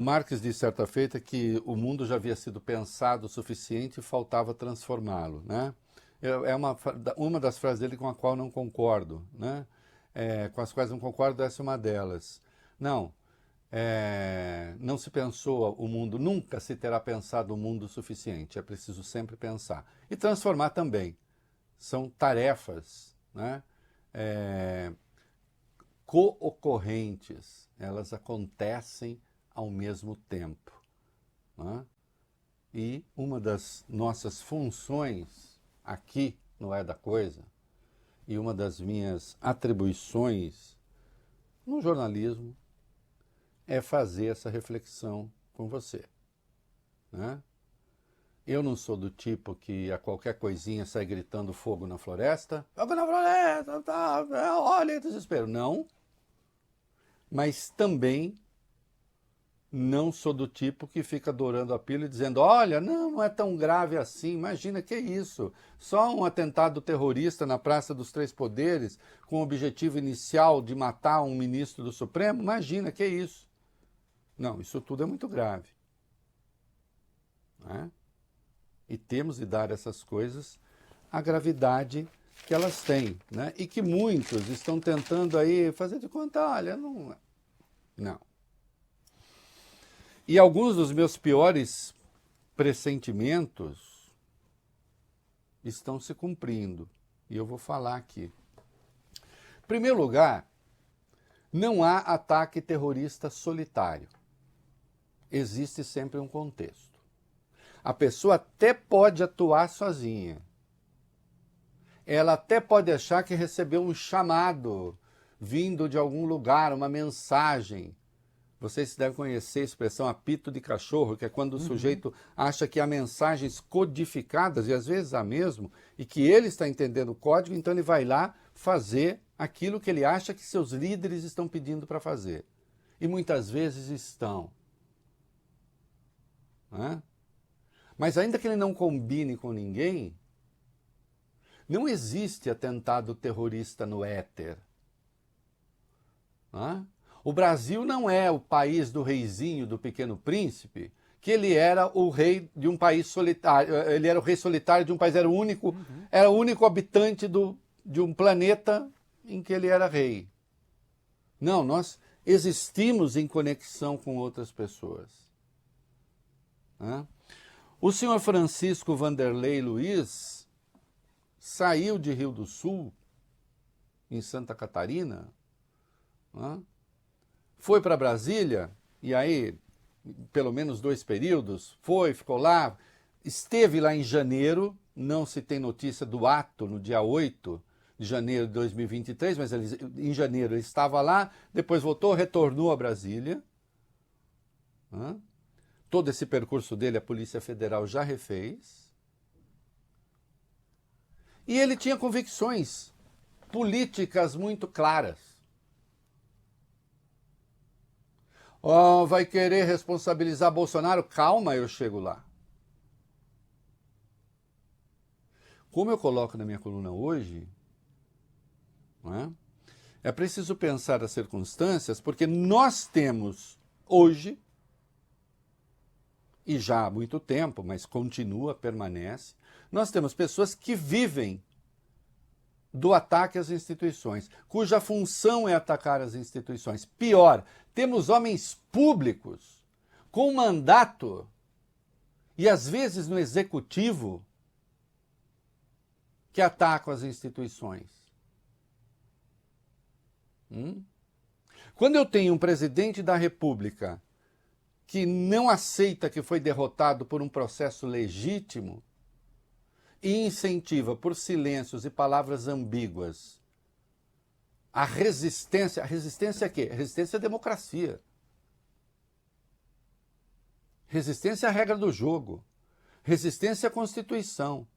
Marx disse certa feita que o mundo já havia sido pensado o suficiente e faltava transformá-lo, né? É uma das frases dele com a qual não concordo, né? Com as quais não concordo, essa é uma delas. Não, não se pensou o mundo, nunca se terá pensado o mundo o suficiente, é preciso sempre pensar. E transformar também. São tarefas, né? É, co-ocorrentes, elas acontecem ao mesmo tempo, né? E uma das nossas funções aqui no É da Coisa, e uma das minhas atribuições no jornalismo, é fazer essa reflexão com você, né? Eu não sou do tipo que a qualquer coisinha sai gritando fogo na floresta. Fogo na floresta, tá, olha, desespero. Não, mas também não sou do tipo que fica adorando a pílula e dizendo: olha, não é tão grave assim, imagina que isso. Só um atentado terrorista na Praça dos Três Poderes, com o objetivo inicial de matar um ministro do Supremo, imagina que isso. Não, isso tudo é muito grave, né? E temos de dar a essas coisas a gravidade que elas têm, né? E que muitos estão tentando aí fazer de conta: olha, não. Não. E alguns dos meus piores pressentimentos estão se cumprindo. E eu vou falar aqui. Em primeiro lugar, não há ataque terrorista solitário. Existe sempre um contexto. A pessoa até pode atuar sozinha. Ela até pode achar que recebeu um chamado vindo de algum lugar, uma mensagem. Vocês devem conhecer a expressão apito de cachorro, que é quando o sujeito acha que há mensagens codificadas, e às vezes há mesmo, e que ele está entendendo o código, então ele vai lá fazer aquilo que ele acha que seus líderes estão pedindo para fazer. E muitas vezes estão. Né? Mas ainda que ele não combine com ninguém, não existe atentado terrorista no éter. Né? O Brasil não é o país do reizinho, do Pequeno Príncipe, que ele era o rei de um país solitário, ele era o rei solitário de um país, era o único habitante de um planeta em que ele era rei. Não, nós existimos em conexão com outras pessoas. Né? O senhor Francisco Vanderlei Luiz saiu de Rio do Sul, em Santa Catarina, né? Foi para Brasília, e aí, pelo menos 2 períodos, ficou lá, esteve lá em janeiro, não se tem notícia do ato no dia 8 de janeiro de 2023, mas em janeiro ele estava lá, depois voltou, retornou a Brasília. Né? Todo esse percurso dele a Polícia Federal já refez. E ele tinha convicções políticas muito claras. Oh, vai querer responsabilizar Bolsonaro? Calma, eu chego lá. Como eu coloco na minha coluna hoje, não é preciso pensar as circunstâncias, porque nós temos hoje, e já há muito tempo, mas continua, permanece, nós temos pessoas que vivem do ataque às instituições, cuja função é atacar as instituições. Pior, temos homens públicos com mandato e às vezes no executivo que atacam as instituições. Quando eu tenho um presidente da República que não aceita que foi derrotado por um processo legítimo e incentiva por silêncios e palavras ambíguas a resistência é quê? Resistência à democracia. Resistência à regra do jogo. Resistência à Constituição.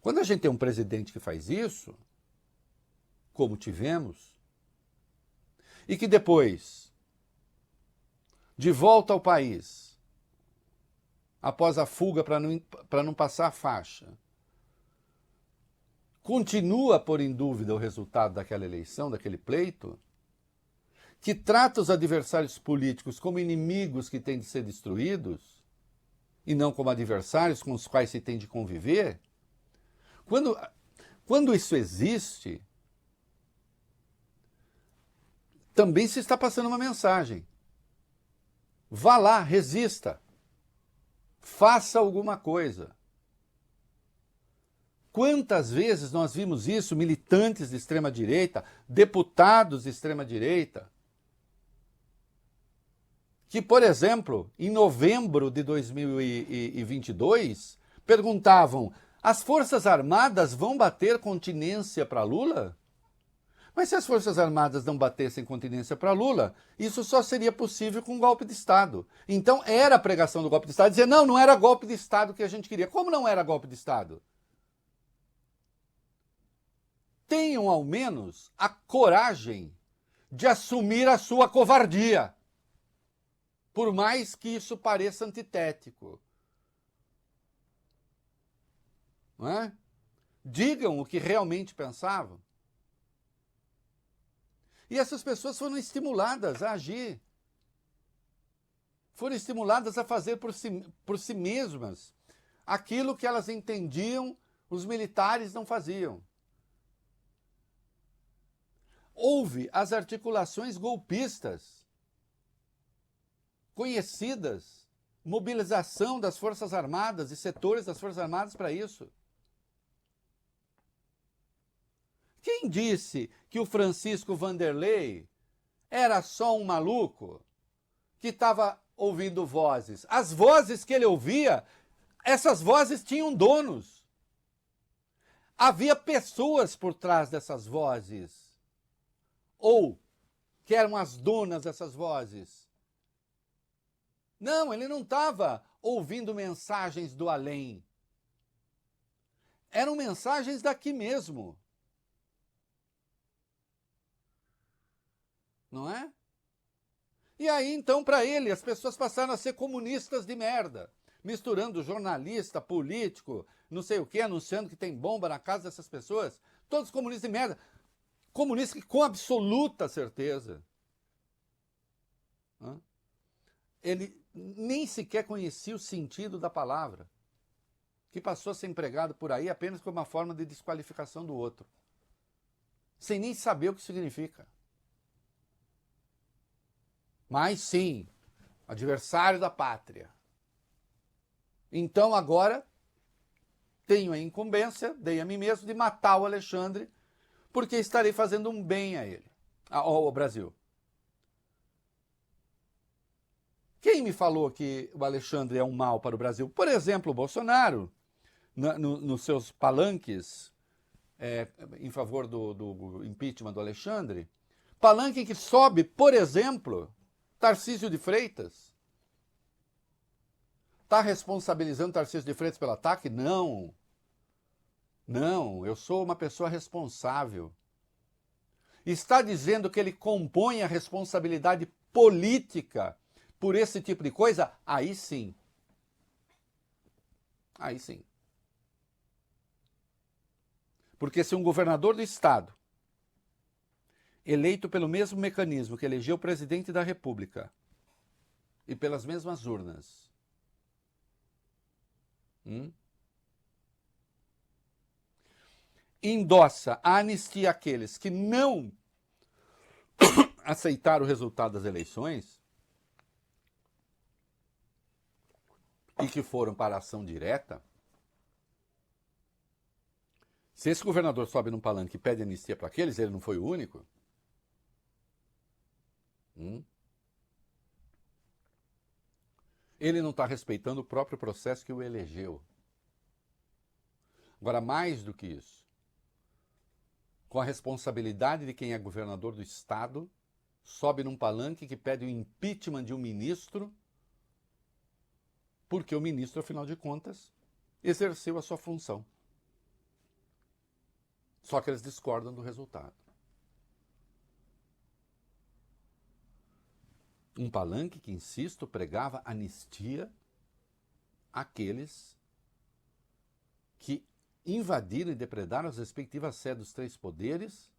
Quando a gente tem um presidente que faz isso, como tivemos, e que depois, de volta ao país, após a fuga para não passar a faixa, continua a pôr em dúvida o resultado daquela eleição, daquele pleito, que trata os adversários políticos como inimigos que têm de ser destruídos, e não como adversários com os quais se tem de conviver, quando isso existe, também se está passando uma mensagem. Vá lá, resista. Faça alguma coisa. Quantas vezes nós vimos isso, militantes de extrema-direita, deputados de extrema-direita, que, por exemplo, em novembro de 2022, perguntavam: as Forças Armadas vão bater continência para Lula? Mas se as Forças Armadas não batessem continência para Lula, isso só seria possível com um golpe de Estado. Então era a pregação do golpe de Estado, dizer, não era golpe de Estado que a gente queria. Como não era golpe de Estado? Tenham ao menos a coragem de assumir a sua covardia, por mais que isso pareça antitético. Não é? Digam o que realmente pensavam. E essas pessoas foram estimuladas a agir. Foram estimuladas a fazer por si mesmas aquilo que elas entendiam os militares não faziam. Houve as articulações golpistas, conhecidas, mobilização das Forças Armadas e setores das Forças Armadas para isso. Quem disse que o Francisco Vanderlei era só um maluco que estava ouvindo vozes? As vozes que ele ouvia, essas vozes tinham donos. Havia pessoas por trás dessas vozes. Ou que eram as donas dessas vozes. Não, ele não estava ouvindo mensagens do além. Eram mensagens daqui mesmo. Não é? E aí, então, para ele, as pessoas passaram a ser comunistas de merda, misturando jornalista, político, não sei o quê, anunciando que tem bomba na casa dessas pessoas. Todos comunistas de merda. Comunistas com absoluta certeza. Ele nem sequer conhecia o sentido da palavra, que passou a ser empregado por aí apenas como uma forma de desqualificação do outro, sem nem saber o que significa. Mas sim, adversário da pátria. Então agora tenho a incumbência, dei a mim mesmo, de matar o Alexandre, porque estarei fazendo um bem a ele, ao Brasil. Quem me falou que o Alexandre é um mal para o Brasil? Por exemplo, o Bolsonaro, nos seus palanques em favor do impeachment do Alexandre, palanque que sobe, por exemplo, Tarcísio de Freitas. Está responsabilizando Tarcísio de Freitas pelo ataque? Não. Não, eu sou uma pessoa responsável. Está dizendo que ele compõe a responsabilidade política por esse tipo de coisa? Aí sim. Aí sim. Porque se um governador do estado, eleito pelo mesmo mecanismo que elegeu o presidente da República e pelas mesmas urnas, endossa a anistia àqueles que não aceitaram o resultado das eleições e que foram para a ação direta, se esse governador sobe num palanque e pede anistia para aqueles, ele não foi o único. Ele não está respeitando o próprio processo que o elegeu. Agora, mais do que isso, com a responsabilidade de quem é governador do estado, sobe num palanque que pede o impeachment de um ministro, porque o ministro, afinal de contas, exerceu a sua função. Só que eles discordam do resultado. Um palanque que, insisto, pregava anistia àqueles que invadiram e depredaram as respectivas sedes dos três poderes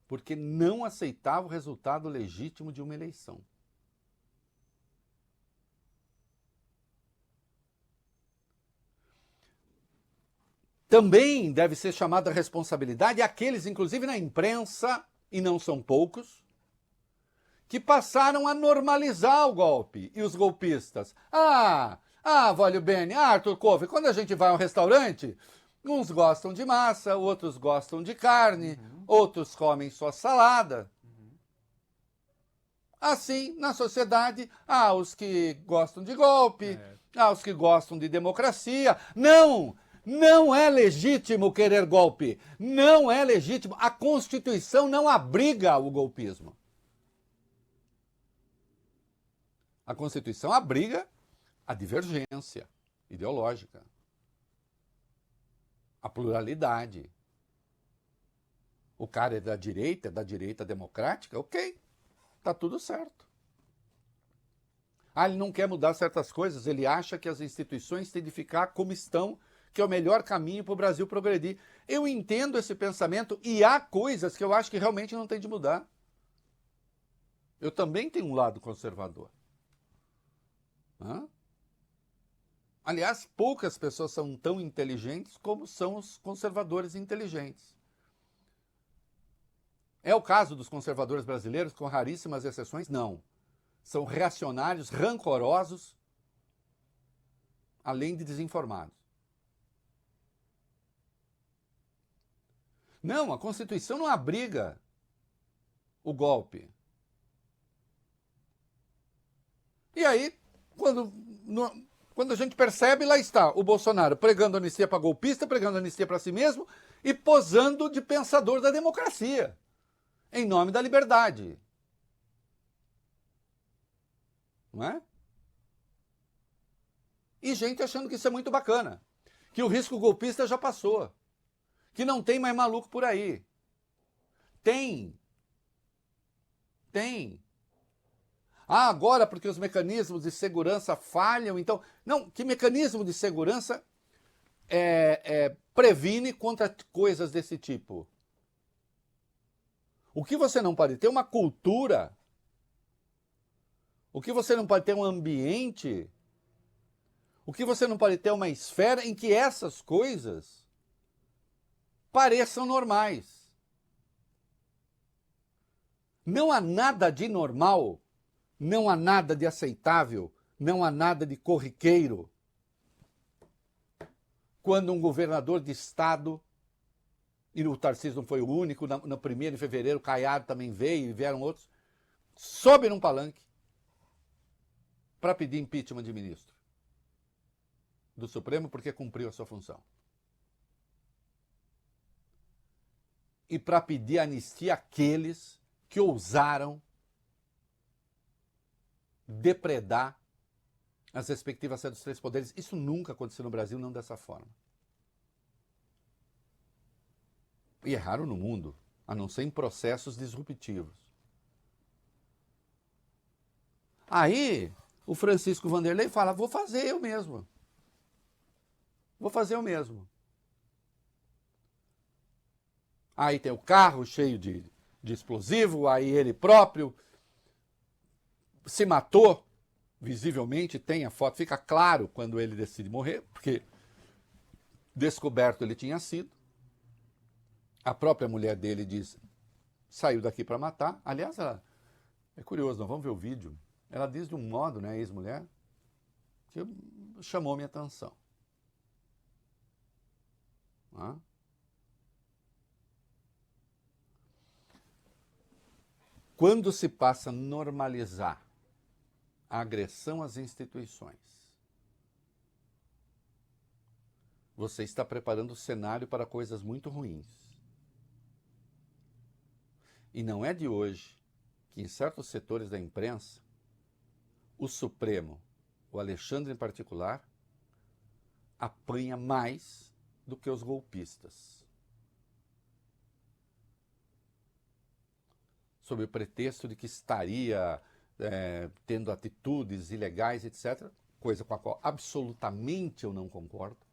porque não aceitava o resultado legítimo de uma eleição. Também deve ser chamada a responsabilidade aqueles, inclusive na imprensa, e não são poucos, que passaram a normalizar o golpe e os golpistas. Vólio Bene, Arthur Couve, quando a gente vai a um restaurante, uns gostam de massa, outros gostam de carne, outros comem só salada. Assim, na sociedade, há os que gostam de golpe, há os que gostam de democracia. Não! Não é legítimo querer golpe. Não é legítimo. A Constituição não abriga o golpismo. A Constituição abriga a divergência ideológica, a pluralidade. O cara é da direita democrática, ok, tá tudo certo. Ele não quer mudar certas coisas, ele acha que as instituições têm de ficar como estão, que é o melhor caminho para o Brasil progredir. Eu entendo esse pensamento e há coisas que eu acho que realmente não tem de mudar. Eu também tenho um lado conservador. Aliás, poucas pessoas são tão inteligentes como são os conservadores inteligentes. É o caso dos conservadores brasileiros, com raríssimas exceções? Não. São reacionários, rancorosos, além de desinformados. Não, a Constituição não abriga o golpe. E aí, quando a gente percebe, lá está o Bolsonaro pregando anistia para golpista, pregando anistia para si mesmo e posando de pensador da democracia, em nome da liberdade. Não é? E gente achando que isso é muito bacana, que o risco golpista já passou, que não tem mais maluco por aí. Tem. Agora porque os mecanismos de segurança falham, então... Não, que mecanismo de segurança previne contra coisas desse tipo? O que você não pode ter é uma cultura, o que você não pode ter é um ambiente, o que você não pode ter é uma esfera em que essas coisas pareçam normais. Não há nada de normal, não há nada de aceitável, não há nada de corriqueiro quando um governador de estado, e o Tarcísio não foi o único, no 1º de fevereiro, Caiado também veio e vieram outros, sobe num palanque para pedir impeachment de ministro do Supremo porque cumpriu a sua função. E para pedir anistia àqueles que ousaram depredar as respectivas sedes dos 3 poderes. Isso nunca aconteceu no Brasil, não dessa forma. E é raro no mundo, a não ser em processos disruptivos. Aí, o Francisco Vanderlei fala, vou fazer eu mesmo. Vou fazer eu mesmo. Aí tem o carro cheio de explosivo, aí ele próprio se matou, visivelmente, tem a foto, fica claro quando ele decide morrer, porque descoberto ele tinha sido. A própria mulher dele diz, saiu daqui para matar. Aliás, ela, é curioso, nós vamos ver o vídeo. Ela diz de um modo, né, ex-mulher, que chamou minha atenção. Quando se passa a normalizar a agressão às instituições, você está preparando o cenário para coisas muito ruins. E não é de hoje que em certos setores da imprensa, o Supremo, o Alexandre em particular, apanha mais do que os golpistas. Sob o pretexto de que estaria tendo atitudes ilegais, etc., coisa com a qual absolutamente eu não concordo.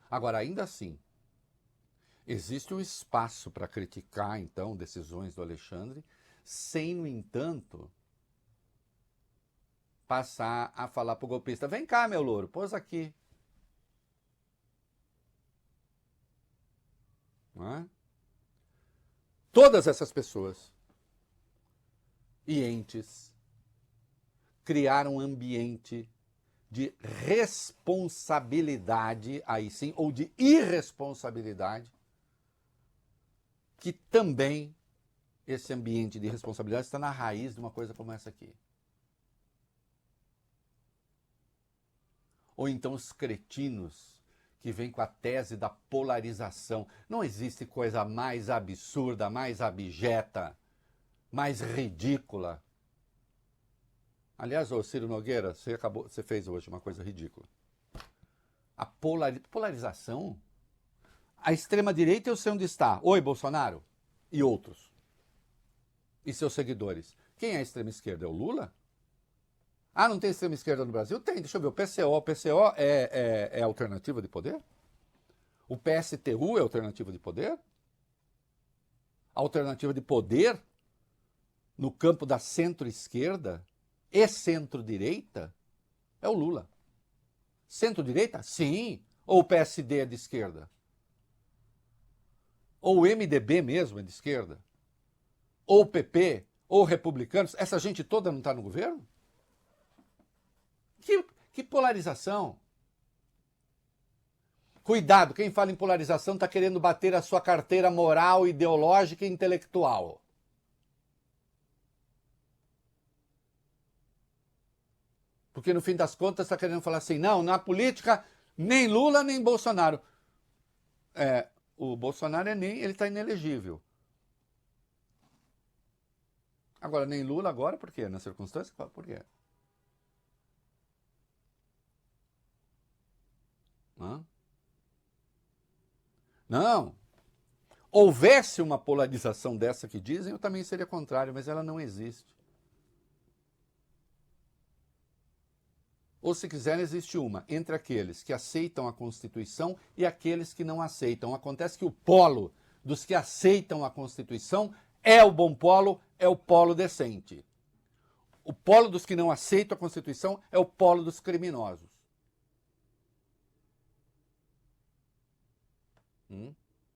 Agora, ainda assim, Existe o espaço para criticar, então, decisões do Alexandre, sem, no entanto, passar a falar para o golpista: vem cá, meu louro, pôs aqui. Não é? Todas essas pessoas e entes criaram um ambiente de responsabilidade, aí sim, ou de irresponsabilidade, que também esse ambiente de responsabilidade está na raiz de uma coisa como essa aqui. Ou então os cretinos que vêm com a tese da polarização. Não existe coisa mais absurda, mais abjeta, mais ridícula. Aliás, ô Ciro Nogueira, você fez hoje uma coisa ridícula. A polarização? A extrema-direita, eu sei onde está. Oi, Bolsonaro. E outros. E seus seguidores. Quem é a extrema-esquerda? É o Lula? Ah, não tem extrema-esquerda no Brasil? Tem, deixa eu ver. O PCO. O PCO é alternativa de poder? O PSTU é alternativa de poder? A alternativa de poder no campo da centro-esquerda e centro-direita é o Lula. Centro-direita? Sim. Ou o PSD é de esquerda? Ou o MDB mesmo é de esquerda? Ou o PP? Ou republicanos? Essa gente toda não está no governo? Que polarização! Cuidado, quem fala em polarização está querendo bater a sua carteira moral, ideológica e intelectual. Porque no fim das contas está querendo falar assim: não, na política nem Lula nem Bolsonaro. O Bolsonaro ele está inelegível. Agora, nem Lula agora, por quê? Na circunstância, por quê? Não. Houvesse uma polarização dessa que dizem, eu também seria contrário, mas ela não existe. Ou, se quiser, existe uma entre aqueles que aceitam a Constituição e aqueles que não aceitam. Acontece que o polo dos que aceitam a Constituição é o bom polo, é o polo decente. O polo dos que não aceitam a Constituição é o polo dos criminosos.